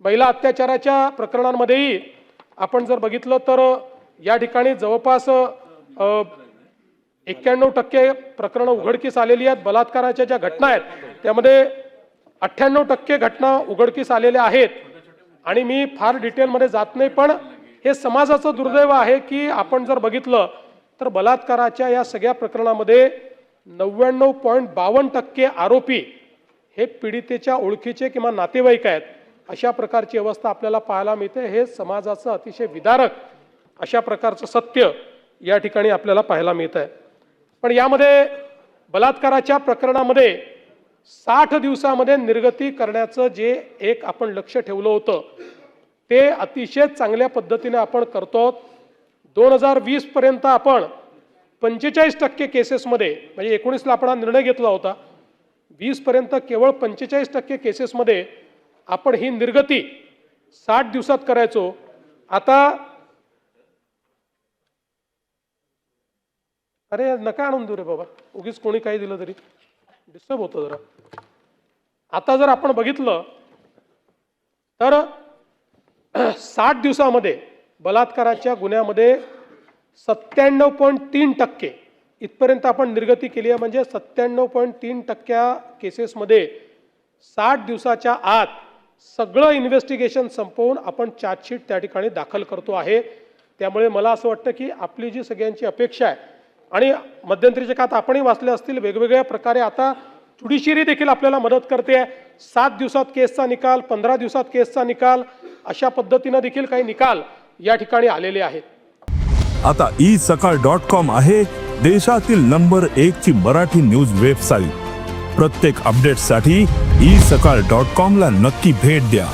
महिला अत्याचाराच्या प्रकरणांमध्येही आपण जर बघितलं तर या ठिकाणी जवळपास 91% प्रकरणं उघडकीस आलेली आहेत। बलात्काराच्या ज्या घटना आहेत त्यामध्ये 98% घटना उघडकीस आलेल्या आहेत। आणि मी फार डिटेलमध्ये जात नाही, पण हे समाजाचं दुर्दैव आहे की आपण जर बघितलं तर बलात्काराच्या या सगळ्या प्रकरणामध्ये 99.52% आरोपी हे पीडितेच्या ओळखीचे किंवा नातेवाईक आहेत। अशा प्रकारची अवस्था आपल्याला पाहायला मिळते। हे समाजाचं अतिशय विदारक अशा प्रकारचं सत्य या ठिकाणी आपल्याला पाहायला मिळत आहे। पण यामध्ये बलात्काराच्या प्रकरणामध्ये 60 दिवसामध्ये निर्गती करण्याचं जे एक आपण लक्ष ठेवलं होतं ते अतिशय चांगल्या पद्धतीने आपण करतो। 2020 पर्यंत आपण 45% केसेसमध्ये, म्हणजे 19ला आपण निर्णय घेतला होता, 20 पर्यंत केवळ 45% केसेसमध्ये आपण ही निर्गती 60 दिवसात करायचो। आता अरे नका आणून देऊ रे बाबा, उगीच कोणी काही दिलं तरी डिस्टर्ब होतं जरा। आता जर आपण बघितलं तर 60 दिवसामध्ये बलात्काराच्या गुन्ह्यामध्ये 97.3% इथपर्यंत आपण निर्गती केली आहे। म्हणजे 97.3% केसेसमध्ये 60 दिवसाच्या आत सगळं इन्व्हेस्टिगेशन संपवून आपण चार्जशीट त्या ठिकाणी दाखल करतो आहे। त्यामुळे मला असं वाटतं की आपली जी सगळ्यांची अपेक्षा आहे, आणि मध्यंतरीच्या काळात आपणही वाचले असतील, वेगवेगळ्या प्रकारे आता ज्युडिशियरी देखील आपल्याला मदत करते आहे। 7 दिवसात केसचा निकाल, 15 दिवसात केसचा निकाल, अशा पद्धतीने देखील काही निकाल या ठिकाणी आलेले आहेत। आता isakal.com आहे देशातील नंबर 1 ची मराठी न्यूज वेबसाईट। प्रत्येक अपडेटसाठी isakal.com ला नक्की भेट द्या।